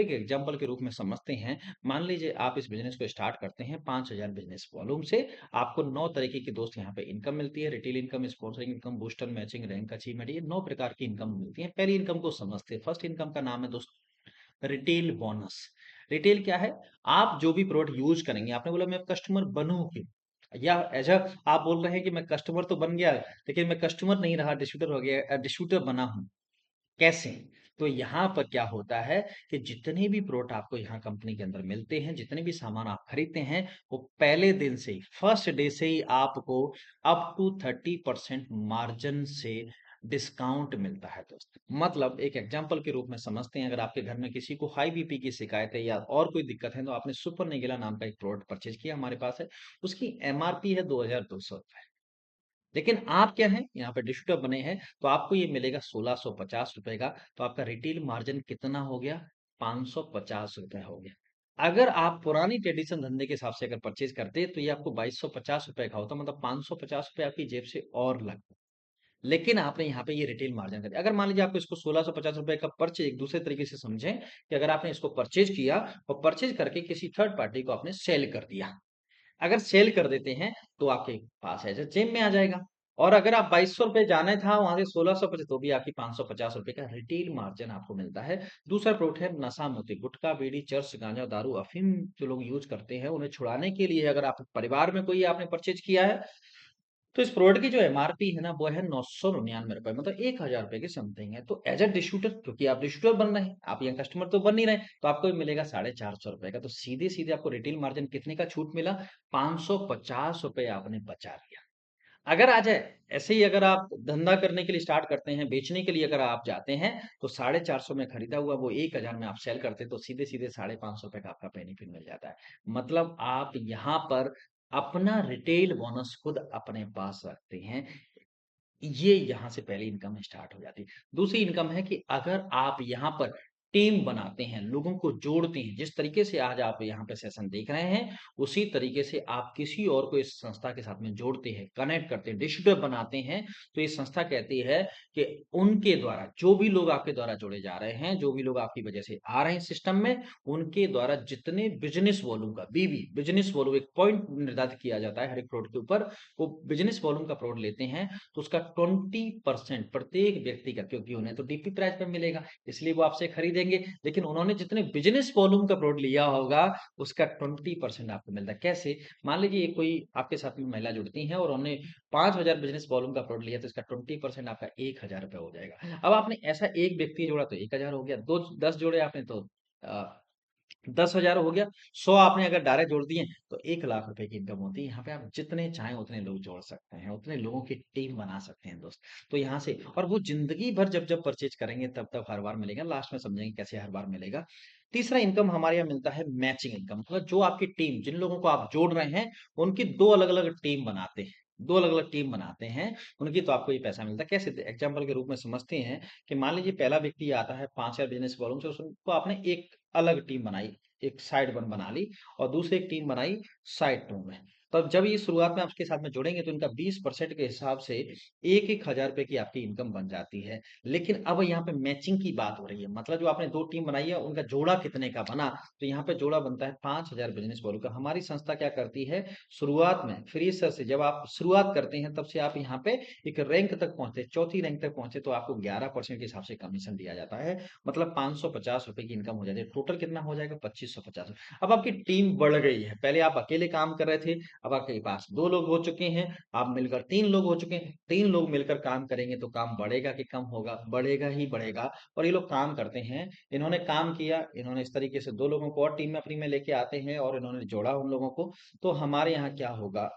एक एग्जांपल के रूप में समझते हैं। मान लीजिए आप इस बिज़नेस को स्टार्ट करते हैं 5000 बिज़नेस वॉल्यूम से, आपको 9 तरीके की दोस्त यहाँ पे इनकम मिलती है, retail income, sponsoring income, booster, matching, rank achievement, ये 9 प्रकार की इनकम मिलती है। पहली इनकम को समझते हैं, फर्स्ट इनकम का नाम है दोस्त रिटेल बोनस। रिटेल क्या है? आप जो भी प्रोडक्ट यूज़ करेंगे, आपने बोला मैं कस्टमर बनूँ क्यों? या एज़ आप बोल रहे हैं कि मैं कस्टमर तो बन गया, लेकिन मैं कस्टमर नहीं रहा, डिस्ट्रीब्यूटर हो गया, डिस्ट्रीब्यूटर बना हूँ। कैसे? तो यहाँ पर क्या होता है कि जितने भी प्रोडक्ट आपको यहाँ कंपनी के अंदर मिलते हैं, जितने भी सामान आप खरीदते हैं, वो पहले दिन से ही, फर्स्ट डे से ही आपको अप टू 30% मार्जिन से डिस्काउंट मिलता है दोस्त। मतलब एक एग्जांपल के रूप में समझते हैं, अगर आपके घर में किसी को हाई बीपी की शिकायत है या और कोई दिक्कत है, तो आपने सुपर निगेला नाम का एक प्रोडक्ट परचेज़ किया, हमारे पास है। उसकी एमआरपी है ₹2200। लेकिन आप क्या हैं, यहाँ पे डिस्ट्रीब्यूटर बने हैं, तो आपको ये मिलेगा ₹1650 का, तो आपका रिटेल मार्जिन कितना हो गया? ₹550 हो गया। अगर आप पुरानी ट्रेडिशन धंधे के हिसाब से अगर परचेज़ करते, तो ये आपको ₹2250 का होता, मतलब ₹550 आपकी जेब से और लगता। लेकिन आपने यहाँ पे ये रिटेल मार्जिन कर दिया। अगर मान लीजिए आपको इसको ₹1650 का परचेज़ एक दूसरे तरीके से समझें कि अगर आपने इसको परचेज़ किया और परचेज़ करके किसी थर्ड पार्टी को आपने सेल कर दिया। अगर सेल कर देते हैं, तो आपके पास एज़ अ जेब में आ जाएगा। और अगर आप ₹2200 जाना था, वहाँ से 1650, तो भी आपकी ₹550 का रिटेल मार्जिन आपको मिलता है। दूसरा प्रोडक्ट है नशा मुक्ति, गुटखा, बीड़ी, चरस, गांजा, दारू, अफ़ीम जो लोग यूज़ करते हैं, उन्हें छुड़ाने के लिए अगर आप परिवार में कोई आपने परचेज़ किया है, तो इस प्रोडक्ट की जो एमआरपी है ना, वो है ₹999, मतलब ₹1000 की समथिंग है। तो एज़ अ डिस्ट्रीब्यूटर, क्योंकि आप डिस्ट्रीब्यूटर बन रहे हैं, आप यहाँ कस्टमर तो बन नहीं रहे, तो आपको ये मिलेगा ₹450 का। तो सीधे-सीधे आपको रिटेल मार्जिन कितने का छूट मिला? ₹550 आपने बचा लिया। अगर आ जाए, ऐसे ही अगर आप धंधा करने के लिए स्टार्ट करते हैं, बेचने के लिए अगर आप जाते हैं, तो 450 में खरीदा हुआ वो 1000 में आप सेल करते हैं, तो सीधे-सीधे ₹550 का आपका बेनिफिट मिल जाता है। मतलब आप यहाँ पर अपना रिटेल बोनस खुद अपने पास रखते हैं। ये यहाँ से पहली इनकम स्टार्ट हो जाती है। दूसरी इनकम है कि अगर आप यहाँ पर टीम बनाते हैं, लोगों को जोड़ते हैं, जिस तरीके से आज आप यहाँ पे सेशन देख रहे हैं, उसी तरीके से आप किसी और को इस संस्था के साथ में जोड़ते हैं, कनेक्ट करते हैं, डिस्ट्रीब्यूटर बनाते हैं, तो ये संस्था कहती है कि उनके द्वारा जो भी लोग आपके द्वारा जोड़े जा रहे हैं, जो भी लोग आपकी वजह से आ रहे हैं सिस्टम में, उनके द्वारा जितने बिज़नेस वॉल्यूम का बिज़नेस वॉल्यूम एक पॉइंट निर्धारित किया जाता है हर एक प्रोडक्ट के ऊपर, वो बिज़नेस वॉल्यूम का प्रोडक्ट लेते हैं, तो उसका 20% प्रत्येक व्यक्ति का, क्योंकि उन्हें तो डीपी प्राइस पे मिलेगा, इसलिए वो आपसे खरीदेंगे। लेकिन उन्होंने जितने बिज़नेस वॉल्यूम का प्रोडक्ट लिया होगा, उसका 20% आपको मिलता है। कैसे? मान लीजिए कोई आपके साथ में महिला जुड़ती हैं और उन्होंने 5000 बिज़नेस वॉल्यूम का प्रोडक्ट लिया, तो इसका 20% आपका ₹1000 हो जाएगा। अब आपने ऐसा एक व्यक्ति जोड़ा तो 1000 हो गया, 2 10 जोड़े आपने तो अ 10,000 हो गया, 100 आपने अगर डायरेक्ट जोड़ दिए, तो ₹1,00,000 की इनकम होती है। यहाँ पे आप जितने चाहें उतने लोग जोड़ सकते हैं, उतने लोगों की टीम बना सकते हैं दोस्त। तो यहाँ से और वो ज़िंदगी भर जब-जब परचेज़ करेंगे तब-तब हर बार मिलेगा, लास्ट में समझेंगे कैसे हर बार मिलेगा। तीसरा इनकम हमारे यहाँ मिलता है मैचिंग इनकम, मतलब जो आपकी टीम, जिन लोगों को आप जोड़ रहे हैं, उनकी 2 अलग-अलग टीम बनाते हैं। 2 अलग-अलग टीम बनाते हैं, उनकी तो आपको ये पैसा मिलता है। कैसे? एग्ज़ाम्पल के रूप में समझते हैं कि मान लीजिए पहला व्यक्ति आता है 5000 बिज़नेस वॉल्यूम से, उसको आपने एक अलग टीम बनाई, एक साइड 1 बना ली और दूसरी एक टीम बनाई साइड 2 में। तब जब ये शुरुआत में आपके साथ में जुड़ेंगे, तो इनका 20% के हिसाब से 1-1 हज़ार रुपए की आपकी इनकम बन जाती है। लेकिन अब यहाँ पे मैचिंग की बात हो रही है, मतलब जो आपने 2 टीम बनाई है, उनका जोड़ा कितने का बना? तो यहाँ पे जोड़ा बनता है 5000 बिज़नेस वॉल्यूम का। हमारी संस्था क्या करती है, शुरुआत में फ्रेशर से जब आप शुरुआत करते हैं, तब से आप यहाँ पे एक रैंक तक पहुँचते, चौथी रैंक तक पहुँचे, तो आपको 11% के हिसाब से कमीशन दिया जाता है। मतलब ₹550 की इनकम हो जाती है। टोटल कितना हो जाएगा? 2550। अब आपकी टीम बढ़ गई है। पहले आप अकेले काम कर रहे थे, अब आपके पास 2 लोग हो चुके हैं, आप मिलकर 3 लोग हो चुके हैं। 3 लोग मिलकर काम करेंगे तो काम बढ़ेगा कि कम होगा? बढ़ेगा ही बढ़ेगा। और ये लोग काम करते हैं, इन्होंने काम किया, इन्होंने इस तरीके से 2 लोगों को और टीम में अपनी में लेके आते हैं और इन्होंने जोड़ा उन लोगों को, तो हमारे यहाँ क्या होगा,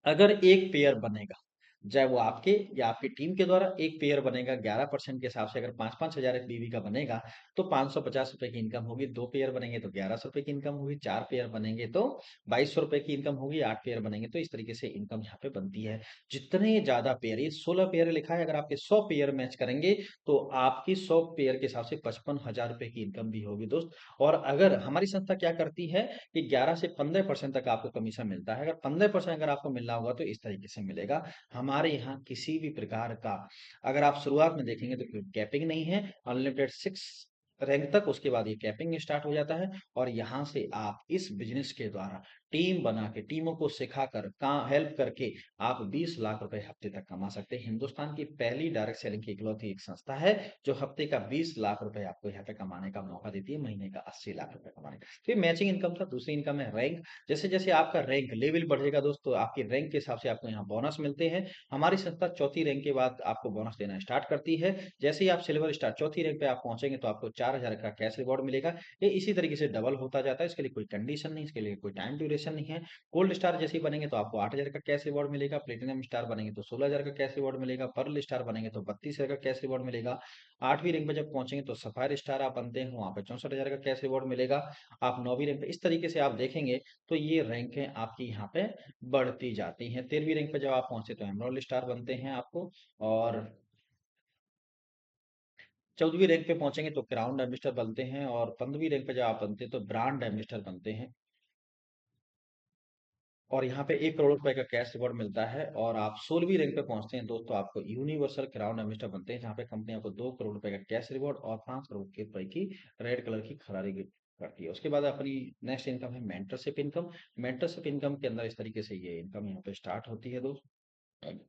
अगर एक पेयर बनेगा, चाहे वो आपके या आपकी टीम के द्वारा एक पेयर बनेगा 11% के हिसाब से, अगर 5-5 हज़ार बीवी का बनेगा, तो ₹550 की इनकम होगी, 2 पेयर बनेंगे तो ₹1100 की इनकम होगी, 4 पेयर बनेंगे तो ₹2200 की इनकम होगी, 8 पेयर बनेंगे तो इस तरीके से इनकम यहाँ पे बनती है। जितने ज़्यादा पेयर, ये 16 पेयर लिखा है, अगर आपके 100 पेयर मैच करेंगे, तो आपकी 100 पेयर के हिसाब से ₹55,000 की इनकम भी होगी दोस्त। और अगर हमारी संस्था क्या करती है कि 11 से 15% तक आपको कमीशन मिलता है। अगर 15% अगर आपको मिल रहा होगा, तो इस तरीके से मिलेगा। हमारे यहाँ किसी भी प्रकार का, अगर आप शुरुआत में देखेंगे, तो कोई कैपिंग नहीं है, अनलिमिटेड 6 रैंक तक, उसके बाद ये कैपिंग स्टार्ट हो जाता है और यहाँ से आप इस बिज़नेस के द्वारा टीम बना के, टीमों को सिखाकर, का हेल्प करके आप 20 लाख रुपए हफ्ते तक कमा सकते हैं। हिंदुस्तान की पहली डायरेक्ट सेलिंग की इकलौती एक संस्था है, जो हफ्ते का 20 लाख रुपए आपको यहाँ पे कमाने का मौका देती है, महीने का 80 लाख रुपए कमाने का। फिर मैचिंग इनकम था, दूसरी इनकम है रैंक। जैसे-जैसे आपका रैंक लेवल बढ़ेगा दोस्तों, आपकी रैंक के हिसाब से आपको यहाँ बोनस मिलते हैं। हमारी संस्था चौथी रैंक के बाद आपको बोनस देना स्टार्ट करती है। जैसे ही आप सिल्वर स्टार चौथी रैंक पे आप पहुंचेंगे तो आपको 4000 का कैश रिवॉर्ड मिलेगा। ये इसी तरीके से डबल होता जाता है, इसके लिए कोई कंडीशन नहीं, इसके लिए कोई टाइम ड्यूरेशन नहीं है। गोल्ड स्टार जैसे ही बनेंगे तो आपको 8000 का कैश रिवॉर्ड मिलेगा, प्लेटिनम स्टार बनेंगे तो 16000 का कैश रिवॉर्ड मिलेगा, पर्ल स्टार बनेंगे तो 32000 का कैश रिवॉर्ड मिलेगा। 8वीं रैंक पे जब पहुंचेंगे तो सफायर स्टार आप बनते हैं, वहां पे 64,000 का कैश रिवॉर्ड मिलेगा। आप 9वीं रैंक पे इस तरीके से आप देखेंगे तो ये रैंकें आपकी यहाँ पे बढ़ती जाती हैं। 13वीं रैंक पे जब आप पहुंचे तो एमराल्ड स्टार बनते हैं आपको, और 14वीं रैंक पे पहुंचेंगे तो क्राउन एम्बेसडर बनते हैं, और 15वीं रैंक पे जब आप बनते हैं तो ब्रांड एम्बेसडर बनते हैं। और यहाँ पे 1 करोड़ रुपए का कैश रिवॉर्ड मिलता है, और आप 16वीं रैंक पे पहुंचते हैं दोस्तों, आपको यूनिवर्सल क्राउन एम्बेसडर बनते हैं, जहाँ पे कंपनी आपको 2 करोड़ रुपए का कैश रिवॉर्ड और 5 करोड़ के रुपए की रेड कलर की खरारी गिफ्ट करती है। उसके बाद अपनी नेक्स्ट इनकम है मेंटरशिप इनकम। मेंटरशिप इनकम के अंदर इस तरीके से ये इनकम यहाँ पे स्टार्ट होती है दोस्त।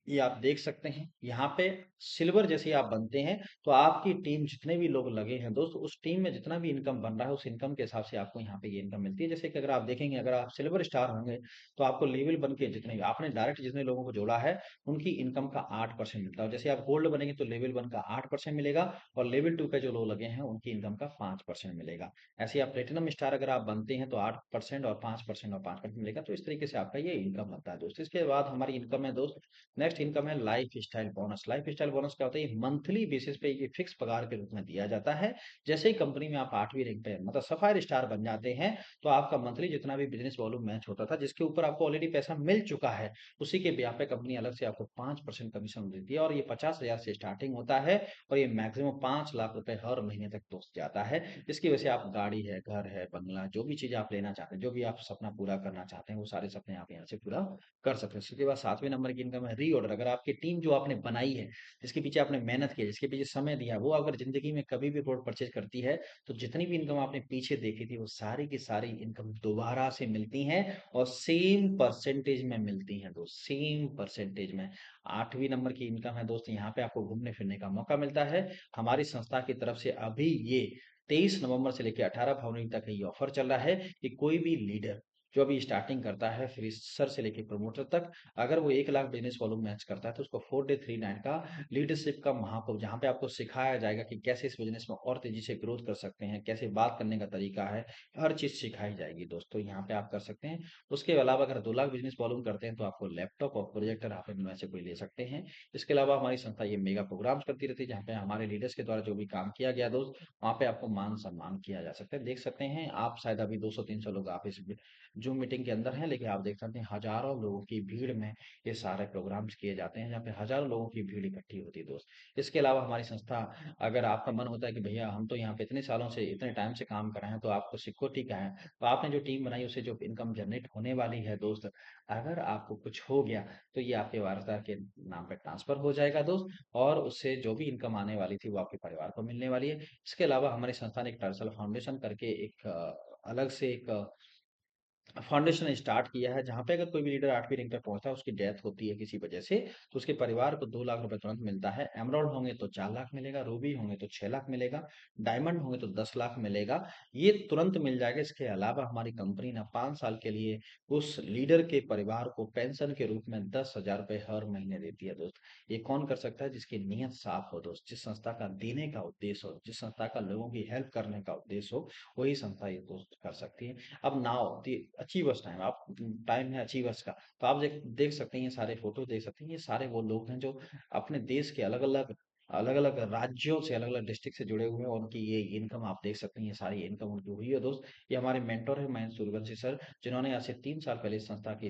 ये आप देख सकते हैं यहाँ पे सिल्वर जैसे ही आप बनते हैं तो आपकी टीम जितने भी लोग लगे हैं दोस्तों, उस टीम में जितना भी इनकम बन रहा है उस इनकम के हिसाब से आपको यहाँ पे ये इनकम मिलती है। जैसे कि अगर आप देखेंगे, अगर आप सिल्वर स्टार होंगे तो आपको लेवल बन के जितने भी आपने डायरेक्ट जितने लोगों को जोड़ा है उनकी इनकम का 8% मिलता है। जैसे आप गोल्ड बनेंगे तो लेवल 1 का 8% मिलेगा, और लेवल 2 पे जो लोग लगे हैं उनकी इनकम का 5% मिलेगा। ऐसे ही आप प्लेटिनम स्टार अगर आप बनते हैं तो 8% और 5% और 5% मिलेगा। तो इस तरीके से आपका ये इनकम बनता है दोस्त। इसके बाद हमारी इनकम है दोस्त, नेक्स्ट इनकम है life style bonus. Life style bonus क्या होता है? ये मंथली बेसिस पे ये फिक्स पगार के रूप में दिया जाता है। जैसे ही कंपनी में आप 8वीं रैंक पे मतलब सफायर स्टार बन जाते हैं तो आपका मंथली जितना भी बिजनेस वॉल्यूम मैच होता था, जिसके ऊपर आपको ऑलरेडी पैसा मिल चुका है, उसी के ब्याह पे कंपनी अलग से आपको 5% कमीशन देती है, और ये 50,000 से स्टार्टिंग होता है और ये मैक्सिमम 5 लाख रुपए हर महीने तक पहुंच जाता है। इसकी वजह से आप गाड़ी है, घर है, बंगला, जो भी चीज आप लेना चाहते हैं, जो भी आप सपना पूरा करना चाहते हैं, वो सारे सपने आप यहाँ से पूरा कर सकते हैं। उसके बाद 7वें नंबर की इनकम है रीऑर्डर। अगर आपकी टीम जो आपने बनाई है, जिसके पीछे आपने मेहनत की है, जिसके पीछे समय दिया है, वो अगर ज़िंदगी में कभी भी प्रोडक्ट परचेज़ करती है, तो जितनी भी इनकम आपने पीछे देखी थी, वो सारी की सारी इनकम दोबारा से मिलती हैं और सेम परसेंटेज में मिलती हैं दोस्त, सेम परसेंटेज में। 8वीं नंबर की इनकम है दोस्त, यहाँ पे आपको घूमने-फिरने का मौका मिलता है। हमारी संस्था की तरफ से अभी ये 23 नवंबर से लेके 18 फरवरी तक ये ऑफर चल रहा है कि कोई भी लीडर जो अभी स्टार्टिंग करता है, फ्रेशर से लेके प्रमोटर तक, अगर वो 1 लाख बिजनेस वॉल्यूम मैच करता है तो उसको 4 डे 3 नाइट का लीडरशिप का महाकुंभ, जहाँ पे आपको सिखाया जाएगा कि कैसे इस बिजनेस में और तेजी से ग्रोथ कर सकते हैं, कैसे बात करने का तरीका है, हर चीज सिखाई जाएगी दोस्तों, यहाँ पे आप कर सकते हैं। उसके अलावा अगर 2 लाख बिजनेस वॉल्यूम करते हैं तो आपको लैपटॉप और प्रोजेक्टर आप इनमें से कोई ले सकते हैं। इसके अलावा हमारी संस्था ये मेगा प्रोग्राम्स करती रहती है, जहाँ पे हमारे लीडर्स के द्वारा जो भी काम किया गया दोस्त, वहाँ पे आपको मान सम्मान किया जा सकता है। देख सकते हैं आप, शायद अभी 200-300 लोग आप इस जूम मीटिंग के अंदर हैं, लेकिन आप देख सकते हैं हजारों लोगों की भीड़ में ये सारे प्रोग्राम्स किए जाते हैं, जहाँ पे हजारों लोगों की भीड़ इकट्ठी होती है दोस्त। इसके अलावा हमारी संस्था, अगर आपका मन होता है कि भैया हम तो यहाँ पे इतने सालों से इतने टाइम से काम कर रहे हैं, तो आपको सिक्योरिटी क्या है, तो आपने जो टीम बनाई उससे जो इनकम जनरेट होने वाली है दोस्त, अगर आपको कुछ हो गया तो ये आपके वारसदार के नाम पे ट्रांसफर हो जाएगा दोस्त, और उससे जो भी इनकम आने वाली थी वो आपके परिवार को मिलने वाली है। इसके अलावा हमारी संस्था ने एक टर्सल फाउंडेशन करके एक अलग से एक फाउंडेशन स्टार्ट किया है, जहाँ पे अगर कोई भी लीडर 8वीं रैंक पे पहुंचता है, उसकी डेथ होती है किसी वजह से, तो उसके परिवार को 2 लाख रुपए तुरंत मिलता है। एमराल्ड होंगे तो 4 लाख मिलेगा, रूबी होंगे तो 6 लाख मिलेगा, डायमंड होंगे तो 10 लाख मिलेगा। ये तुरंत मिल जाएगा। इसके अलावा हमारी कंपनी ना 5 साल के लिए उस लीडर के परिवार को पेंशन के रूप में 10,000 रुपए हर महीने देती है दोस्त। ये कौन कर सकता है? जिसकी नीयत साफ हो दोस्त, जिस संस्था का देने का उद्देश्य हो, जिस संस्था का लोगों की हेल्प करने का उद्देश्य हो, वही संस्था ये दोस्त कर सकती है। अब नाउ दी अचीवर्स टाइम, आप टाइम है अचीवर्स का, तो आप देख देख सकते हैं, ये सारे फोटो देख सकते हैं, ये सारे वो लोग हैं जो अपने देश के अलग अलग राज्यों से, अलग अलग डिस्ट्रिक्ट से जुड़े हुए हैं, और उनकी ये इनकम आप देख सकते हैं, ये सारी इनकम उनकी हुई है दोस्त। ये हमारे मेंटोर है महेंद्र सूर्यवंशी सर, जिन्होंने आज से 3 साल पहले इस संस्था की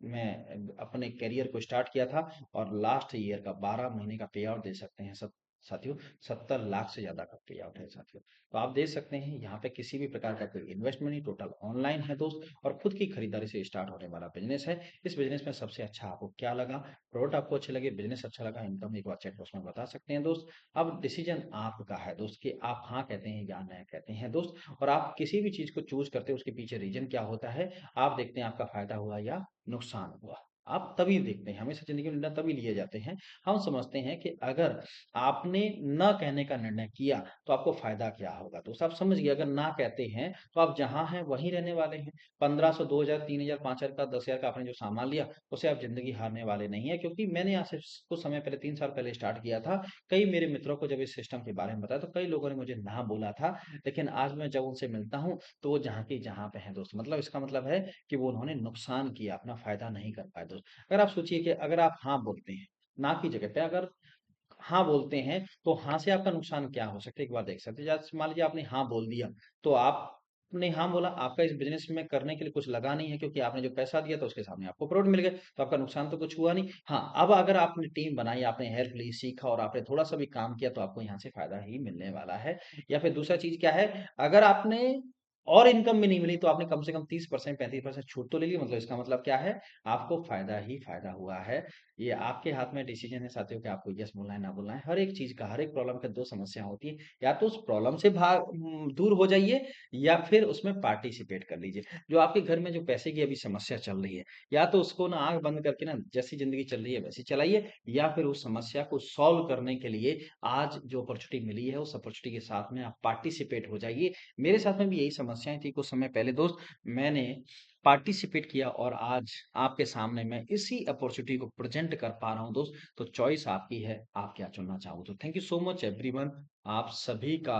में अपने करियर को स्टार्ट किया था, और लास्ट ईयर का 12 महीने का पे आउट दे सकते हैं सब, साथियों 70 लाख से ज़्यादा का पे आउट है साथियों। तो आप देख सकते हैं यहाँ पे किसी भी प्रकार का कोई इन्वेस्टमेंट नहीं, टोटल ऑनलाइन है दोस्त और खुद की खरीदारी से स्टार्ट होने वाला बिज़नेस है। इस बिज़नेस में सबसे अच्छा आपको क्या लगा? प्रोडक्ट आपको अच्छे लगे, बिज़नेस अच्छा लगा, इनकम एक बार चेक बॉक्स में बता सकते हैं दोस्त। अब डिसीजन आपका है दोस्त कि आप हाँ कहते हैं या नहीं कहते हैं दोस्त। और आप किसी भी चीज़ को चूज़ करते हो उसके पीछे रीज़न क्या होता है, आप देखते हैं आपका फ़ायदा हुआ या नुकसान हुआ। आप तभी देखते हैं, हमेशा ज़िंदगी में निर्णय तभी लिए जाते हैं। हम समझते हैं कि अगर आपने ना कहने का निर्णय किया, तो आपको फ़ायदा क्या होगा? तो आप समझ गए अगर ना कहते हैं, तो आप जहाँ हैं वहीं रहने वाले हैं। 1500, 2000, 3000, 5000 का, 10,000 का आपने जो सामान लिया, उससे आप ज़िंदगी हारने वाले नहीं हैं क्योंकि मैंने यहाँ से कुछ समय पहले 3 साल पहले स्टार्ट किया था। कई मेरे मित्रों को जब इस सिस्टम के बारे में बताया, तो कई लोगों ने मुझे ना बोला था, लेकिन आज मैं जब उनसे मिलता हूँ, तो वो जहाँ की जहाँ पे हैं दोस्त। मतलब इसका मतलब है कि वो उन्होंने नुकसान किया, अपना फ़ायदा नहीं कर पाए दोस्त। अगर आप सोचिए कि अगर आप हाँ बोलते हैं, ना की जगह पे अगर हाँ बोलते हैं, तो हाँ से आपका नुकसान क्या हो सकता है, एक बार देख सकते हैं। जैसे मान लीजिए आपने हाँ बोल दिया, तो आपने हाँ बोला, आपका इस बिज़नेस में करने के लिए कुछ लगा नहीं है क्योंकि आपने जो पैसा दिया था उसके सामने आपको प्रोडक्ट मिल गए, तो आपका नुकसान तो कुछ हुआ नहीं। हाँ, अब अगर आपने टीम बनाई, आपने हेल्प ली, सीखा और आपने थोड़ा-सा भी काम किया तो आपको यहाँ से फ़ायदा ही मिलने वाला है। या फिर दूसरा चीज़ क्या है, अगर आपने और इनकम भी नहीं मिली तो आपने कम से कम 30% 35% छूट तो ले ली, मतलब इसका मतलब क्या है, आपको फ़ायदा ही फ़ायदा हुआ है। ये आपके हाथ में डिसीजन है साथियों कि आपको यस बोलना है, ना बोलना है। हर एक चीज़ का, हर एक प्रॉब्लम का 2 समस्या होती है। या तो उस प्रॉब्लम से दूर हो जाइए या फिर उसमें पार्टिसिपेट कर लीजिए। जो आपके घर में जो पैसे की अभी समस्या चल रही है, या तो उसको ना आँख बंद करके ना जैसी ज़िंदगी चल रही है वैसी चलाइए या फिर उस समस्या को सॉल्व करने के लिए आज जो अपॉर्च्युनिटी मिली है, उस अपॉर्च्युनिटी के साथ में आप पार्टिसिपेट हो जाइए। मेरे साथ में भी यही समस्याएँ थी कुछ समय पहले दोस्त। मैंने पार्टिसिपेट किया और आज आपके सामने मैं इसी अपॉर्चुनिटी को प्रेजेंट कर पा रहा हूँ दोस्त। तो चॉइस आपकी है, आप क्या चुनना चाहो। तो thank you so much everyone. आप सभी का